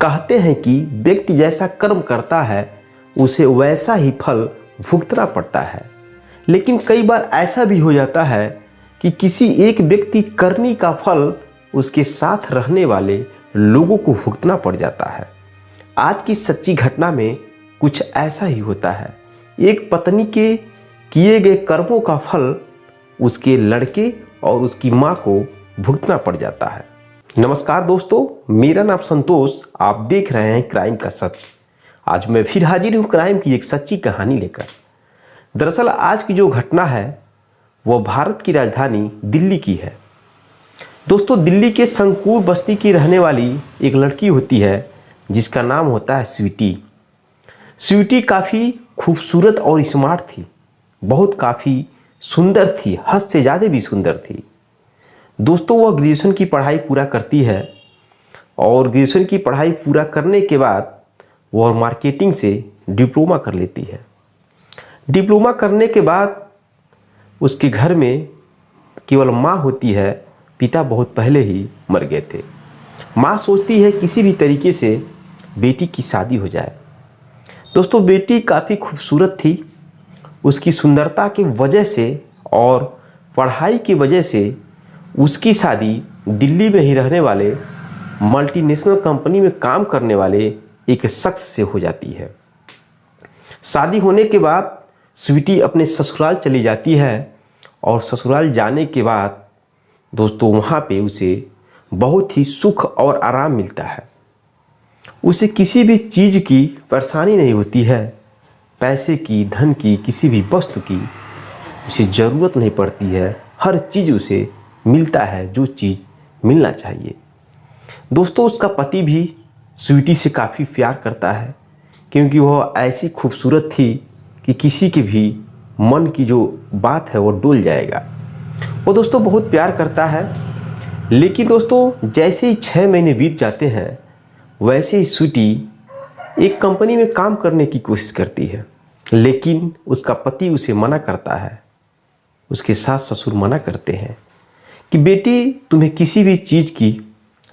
कहते हैं कि व्यक्ति जैसा कर्म करता है उसे वैसा ही फल भुगतना पड़ता है। लेकिन कई बार ऐसा भी हो जाता है कि किसी एक व्यक्ति करनी का फल उसके साथ रहने वाले लोगों को भुगतना पड़ जाता है। आज की सच्ची घटना में कुछ ऐसा ही होता है। एक पत्नी के किए गए कर्मों का फल उसके लड़के और उसकी माँ को भुगतना पड़ जाता है। नमस्कार दोस्तों, मेरा नाम संतोष, आप देख रहे हैं क्राइम का सच। आज मैं फिर हाजिर हूँ क्राइम की एक सच्ची कहानी लेकर। दरअसल आज की जो घटना है वह भारत की राजधानी दिल्ली की है। दोस्तों, दिल्ली के संकुल बस्ती की रहने वाली एक लड़की होती है जिसका नाम होता है स्वीटी। स्वीटी काफ़ी खूबसूरत और स्मार्ट थी, बहुत काफ़ी सुंदर थी, हद से ज़्यादा भी सुंदर थी। दोस्तों, वह ग्रेजुएशन की पढ़ाई पूरा करती है और ग्रेजुएशन की पढ़ाई पूरा करने के बाद वह मार्केटिंग से डिप्लोमा कर लेती है। डिप्लोमा करने के बाद उसके घर में केवल माँ होती है, पिता बहुत पहले ही मर गए थे। माँ सोचती है किसी भी तरीके से बेटी की शादी हो जाए। दोस्तों, बेटी काफ़ी खूबसूरत थी। उसकी सुंदरता की वजह से और पढ़ाई की वजह से उसकी शादी दिल्ली में ही रहने वाले मल्टीनेशनल कंपनी में काम करने वाले एक शख्स से हो जाती है। शादी होने के बाद स्वीटी अपने ससुराल चली जाती है और ससुराल जाने के बाद दोस्तों वहाँ पे उसे बहुत ही सुख और आराम मिलता है। उसे किसी भी चीज़ की परेशानी नहीं होती है, पैसे की, धन की, किसी भी वस्तु की उसे ज़रूरत नहीं पड़ती है। हर चीज़ उसे मिलता है जो चीज़ मिलना चाहिए। दोस्तों, उसका पति भी स्वीटी से काफ़ी प्यार करता है क्योंकि वह ऐसी खूबसूरत थी कि किसी के भी मन की जो बात है वो डोल जाएगा। वो दोस्तों बहुत प्यार करता है। लेकिन दोस्तों, जैसे ही 6 महीने बीत जाते हैं वैसे ही स्वीटी एक कंपनी में काम करने की कोशिश करती है, लेकिन उसका पति उसे मना करता है। उसके सास ससुर मना करते हैं कि बेटी, तुम्हें किसी भी चीज़ की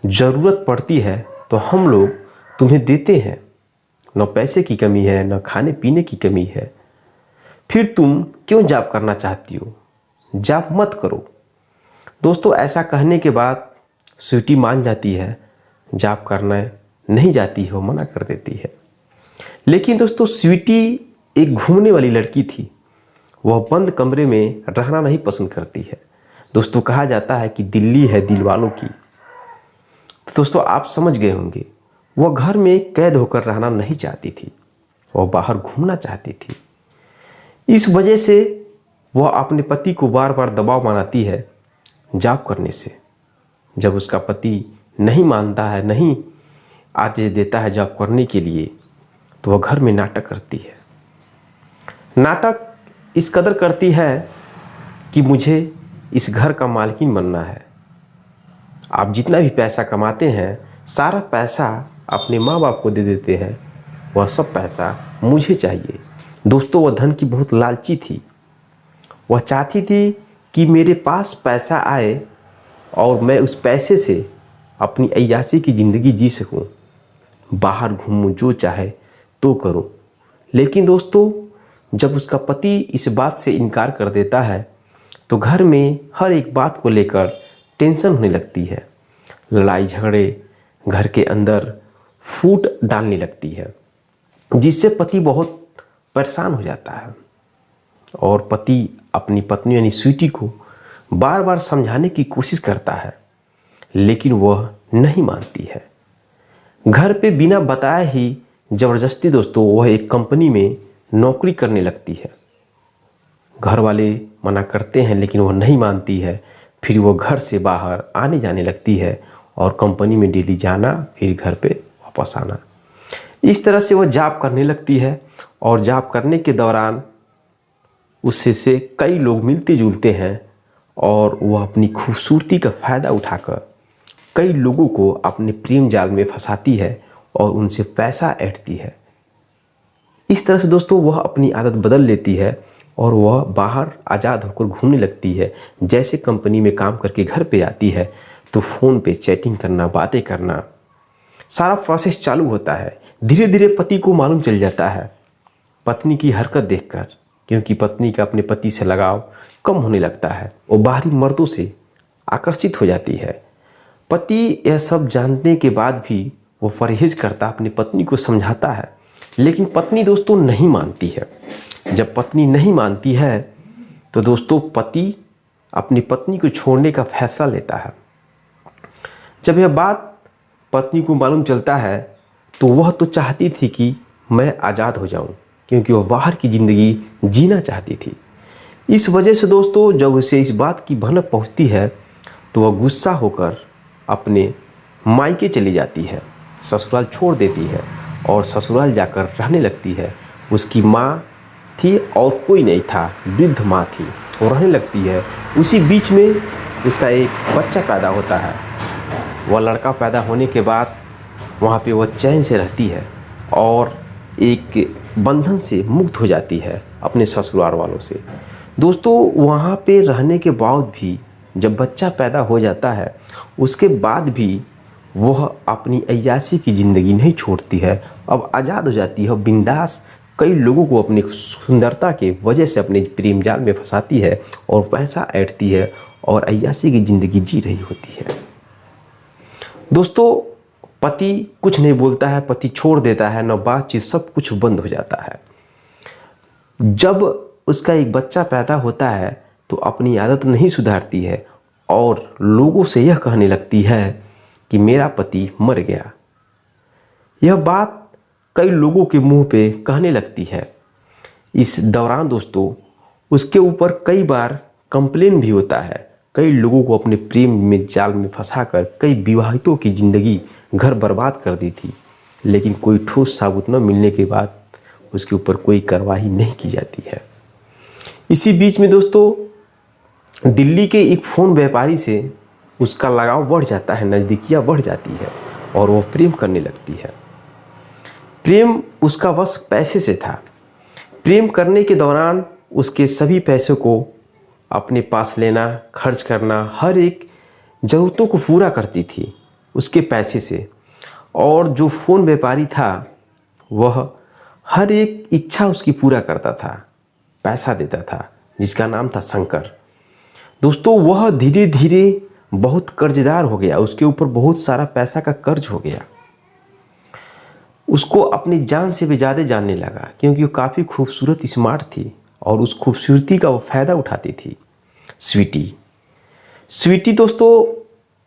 ज़रूरत पड़ती है तो हम लोग तुम्हें देते हैं। न पैसे की कमी है, न खाने पीने की कमी है, फिर तुम क्यों जॉब करना चाहती हो? जॉब मत करो। दोस्तों, ऐसा कहने के बाद स्वीटी मान जाती है, जॉब करना नहीं जाती है, वो मना कर देती है। लेकिन दोस्तों, स्वीटी एक घूमने वाली लड़की थी। वह बंद कमरे में रहना नहीं पसंद करती है। दोस्तों, कहा जाता है कि दिल्ली है दिल वालों की। तो दोस्तों, आप समझ गए होंगे, वह घर में कैद होकर रहना नहीं चाहती थी, वह बाहर घूमना चाहती थी। इस वजह से वह अपने पति को बार बार दबाव बनाती है जॉब करने से। जब उसका पति नहीं मानता है, नहीं आदेश देता है जॉब करने के लिए, तो वह घर में नाटक करती है। नाटक इस कदर करती है कि मुझे इस घर का मालकिन बनना है। आप जितना भी पैसा कमाते हैं सारा पैसा अपने माँ बाप को दे देते हैं, वह सब पैसा मुझे चाहिए। दोस्तों, वह धन की बहुत लालची थी। वह चाहती थी कि मेरे पास पैसा आए और मैं उस पैसे से अपनी अय्याशी की ज़िंदगी जी सकूं, बाहर घूमूं, जो चाहे तो करूं। लेकिन दोस्तों, जब उसका पति इस बात से इनकार कर देता है तो घर में हर एक बात को लेकर टेंशन होने लगती है। लड़ाई झगड़े घर के अंदर फूट डालने लगती है, जिससे पति बहुत परेशान हो जाता है। और पति अपनी पत्नी यानी स्वीटी को बार बार समझाने की कोशिश करता है, लेकिन वह नहीं मानती है। घर पे बिना बताए ही ज़बरदस्ती दोस्तों वह एक कंपनी में नौकरी करने लगती है। घर वाले मना करते हैं लेकिन वह नहीं मानती है। फिर वो घर से बाहर आने जाने लगती है और कंपनी में डेली जाना, फिर घर पे वापस आना। इस तरह से वह जॉब करने लगती है और जॉब करने के दौरान उससे से कई लोग मिलते जुलते हैं और वह अपनी खूबसूरती का फ़ायदा उठाकर कई लोगों को अपने प्रेम जाल में फंसाती है और उनसे पैसा ऐंठती है। इस तरह से दोस्तों वह अपनी आदत बदल लेती है और वह बाहर आज़ाद होकर घूमने लगती है। जैसे कंपनी में काम करके घर पे आती है तो फ़ोन पे चैटिंग करना, बातें करना, सारा प्रोसेस चालू होता है। धीरे धीरे पति को मालूम चल जाता है पत्नी की हरकत देखकर, क्योंकि पत्नी का अपने पति से लगाव कम होने लगता है। वो बाहरी मर्दों से आकर्षित हो जाती है। पति यह सब जानने के बाद भी वो परहेज करता, अपनी पत्नी को समझाता है, लेकिन पत्नी दोस्तों नहीं मानती है। जब पत्नी नहीं मानती है तो दोस्तों पति अपनी पत्नी को छोड़ने का फैसला लेता है। जब यह बात पत्नी को मालूम चलता है तो वह तो चाहती थी कि मैं आज़ाद हो जाऊं, क्योंकि वह बाहर की ज़िंदगी जीना चाहती थी। इस वजह से दोस्तों जब उसे इस बात की भनक पहुंचती है तो वह गुस्सा होकर अपने मायके चली जाती है, ससुराल छोड़ देती है और ससुराल जाकर रहने लगती है। उसकी माँ थी और कोई नहीं था, वृद्ध माँ थी, वो रहने लगती है। उसी बीच में उसका एक बच्चा पैदा होता है। वह लड़का पैदा होने के बाद वहाँ पे वह चैन से रहती है और एक बंधन से मुक्त हो जाती है अपने ससुराल वालों से। दोस्तों वहाँ पे रहने के बाद भी जब बच्चा पैदा हो जाता है उसके बाद भी वह अपनी अय्याशी की ज़िंदगी नहीं छोड़ती है। अब आज़ाद हो जाती है, बिंदास कई लोगों को अपनी सुंदरता के वजह से अपने प्रेम जाल में फंसाती है और पैसा ऐंठती है और अय्याशी की ज़िंदगी जी रही होती है। दोस्तों पति कुछ नहीं बोलता है, पति छोड़ देता है, न बातचीत, सब कुछ बंद हो जाता है। जब उसका एक बच्चा पैदा होता है तो अपनी आदत नहीं सुधारती है और लोगों से यह कहने लगती है कि मेरा पति मर गया। यह बात कई लोगों के मुंह पे कहने लगती है। इस दौरान दोस्तों उसके ऊपर कई बार कंप्लेन भी होता है। कई लोगों को अपने प्रेम में जाल में फंसाकर कई विवाहितों की ज़िंदगी घर बर्बाद कर दी थी, लेकिन कोई ठोस साबुत न मिलने के बाद उसके ऊपर कोई कार्रवाई नहीं की जाती है। इसी बीच में दोस्तों दिल्ली के एक फ़ोन व्यापारी से उसका लगाव बढ़ जाता है, नज़दीकियाँ बढ़ जाती है और वह प्रेम करने लगती है। प्रेम उसका बस पैसे से था। प्रेम करने के दौरान उसके सभी पैसों को अपने पास लेना, खर्च करना, हर एक ज़रूरतों को पूरा करती थी उसके पैसे से। और जो फ़ोन व्यापारी था वह हर एक इच्छा उसकी पूरा करता था, पैसा देता था, जिसका नाम था शंकर। दोस्तों वह धीरे धीरे बहुत कर्जदार हो गया, उसके ऊपर बहुत सारा पैसा का कर्ज हो गया। उसको अपनी जान से भी ज़्यादा जानने लगा, क्योंकि वो काफ़ी खूबसूरत, स्मार्ट थी और उस खूबसूरती का वो फ़ायदा उठाती थी। स्वीटी दोस्तों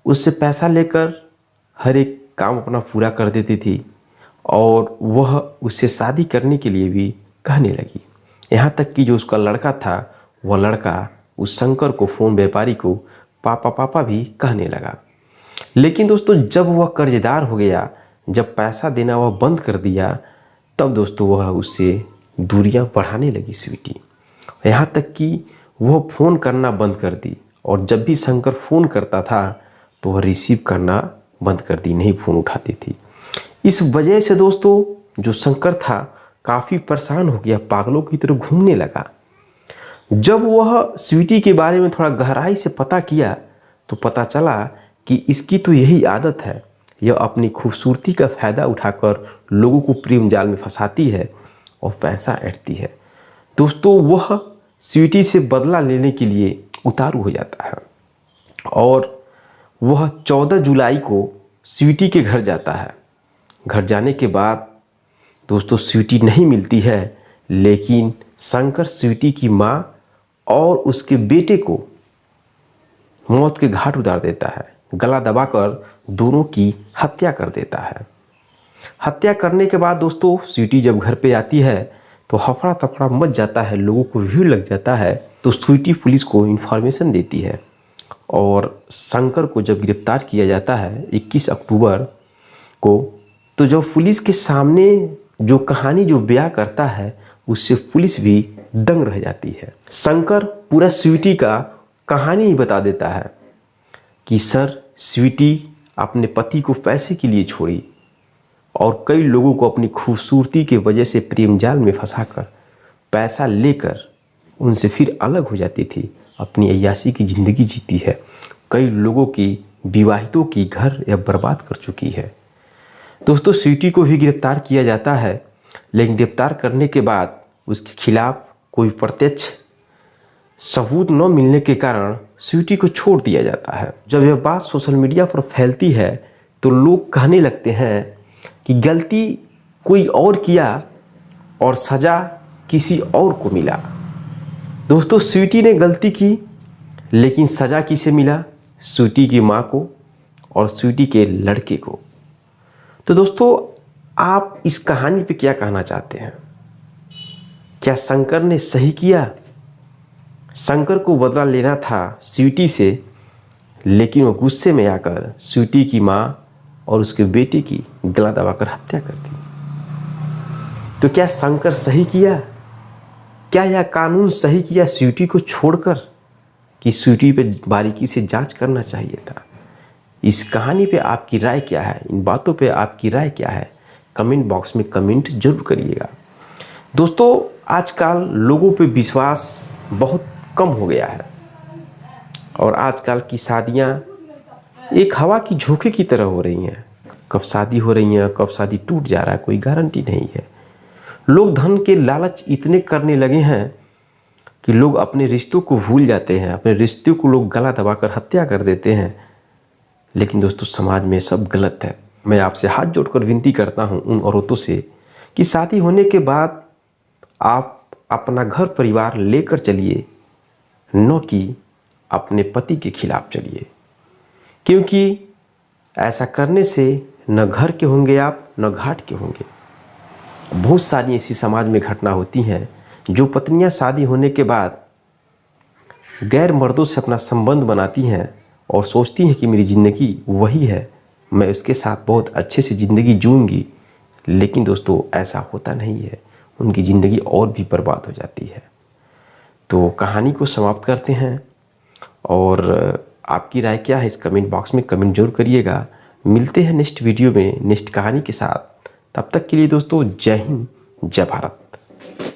उससे पैसा लेकर हर एक काम अपना पूरा कर देती थी और वह उससे शादी करने के लिए भी कहने लगी। यहाँ तक कि जो उसका लड़का था वह लड़का उस शंकर को, फ़ोन व्यापारी को, पापा पापा भी कहने लगा। लेकिन दोस्तों जब वह कर्जदार हो गया, जब पैसा देना वह बंद कर दिया, तब दोस्तों वह उससे दूरियां बढ़ाने लगी स्वीटी। यहाँ तक कि वह फ़ोन करना बंद कर दी और जब भी शंकर फ़ोन करता था तो वह रिसीव करना बंद कर दी, नहीं फ़ोन उठाती थी। इस वजह से दोस्तों जो शंकर था काफ़ी परेशान हो गया, पागलों की तरह घूमने लगा। जब वह स्वीटी के बारे में थोड़ा गहराई से पता किया तो पता चला कि इसकी तो यही आदत है, यह अपनी खूबसूरती का फ़ायदा उठाकर लोगों को प्रेम जाल में फंसाती है और पैसा ऐंठती है। दोस्तों वह स्वीटी से बदला लेने के लिए उतारू हो जाता है और वह 14 जुलाई को स्वीटी के घर जाता है। घर जाने के बाद दोस्तों स्वीटी नहीं मिलती है, लेकिन शंकर स्वीटी की माँ और उसके बेटे को मौत के घाट उतार देता है। गला दबाकर दोनों की हत्या कर देता है। हत्या करने के बाद दोस्तों स्वीटी जब घर पे आती है तो हफड़ा तफड़ा मच जाता है, लोगों को भीड़ लग जाता है। तो स्वीटी पुलिस को इन्फॉर्मेशन देती है और शंकर को जब गिरफ्तार किया जाता है 21 अक्टूबर को, तो जब पुलिस के सामने जो कहानी जो बयां करता है उससे पुलिस भी दंग रह जाती है। शंकर पूरा स्वीटी का कहानी ही बता देता है कि सर स्वीटी अपने पति को पैसे के लिए छोड़ी और कई लोगों को अपनी खूबसूरती के वजह से प्रेम जाल में फंसाकर पैसा लेकर उनसे फिर अलग हो जाती थी, अपनी अय्याशी की ज़िंदगी जीती है। कई लोगों की, विवाहितों की घर या बर्बाद कर चुकी है। दोस्तों स्वीटी को भी गिरफ्तार किया जाता है, लेकिन गिरफ्तार करने के बाद उसके खिलाफ कोई प्रत्यक्ष सबूत न मिलने के कारण स्वीटी को छोड़ दिया जाता है। जब यह बात सोशल मीडिया पर फैलती है तो लोग कहने लगते हैं कि गलती कोई और किया और सज़ा किसी और को मिला। दोस्तों स्वीटी ने गलती की, लेकिन सज़ा किसे मिला? स्वीटी की माँ को और स्वीटी के लड़के को। तो दोस्तों आप इस कहानी पे क्या कहना चाहते हैं? क्या शंकर ने सही किया? शंकर को बदला लेना था स्वीटी से, लेकिन वो गुस्से में आकर स्वीटी की माँ और उसके बेटे की गला दबाकर हत्या कर दी। तो क्या शंकर सही किया? क्या यह कानून सही किया स्वीटी को छोड़कर, कि स्वीटी पे बारीकी से जांच करना चाहिए था? इस कहानी पे आपकी राय क्या है? इन बातों पे आपकी राय क्या है? कमेंट बॉक्स में कमेंट जरूर करिएगा। दोस्तों आजकल लोगों पे विश्वास बहुत कम हो गया है और आजकल की शादियां एक हवा की झोंके की तरह हो रही हैं। कब शादी हो रही है, कब शादी टूट जा रहा है, कोई गारंटी नहीं है। लोग धन के लालच इतने करने लगे हैं कि लोग अपने रिश्तों को भूल जाते हैं, अपने रिश्तों को लोग गला दबाकर हत्या कर देते हैं। लेकिन दोस्तों समाज में सब गलत है। मैं आपसे हाथ जोड़कर विनती करता हूं उन औरतों से कि शादी होने के बाद आप अपना घर परिवार लेकर चलिए, न कि अपने पति के खिलाफ चलिए, क्योंकि ऐसा करने से न घर के होंगे आप, न घाट के होंगे। बहुत सारी ऐसी समाज में घटना होती हैं जो पत्नियां शादी होने के बाद गैर मर्दों से अपना संबंध बनाती हैं और सोचती हैं कि मेरी ज़िंदगी वही है, मैं उसके साथ बहुत अच्छे से ज़िंदगी जीऊँगी। लेकिन दोस्तों ऐसा होता नहीं है, उनकी ज़िंदगी और भी बर्बाद हो जाती है। तो कहानी को समाप्त करते हैं और आपकी राय क्या है इस कमेंट बॉक्स में कमेंट जरूर करिएगा। मिलते हैं नेक्स्ट वीडियो में नेक्स्ट कहानी के साथ। तब तक के लिए दोस्तों जय हिंद, जय भारत।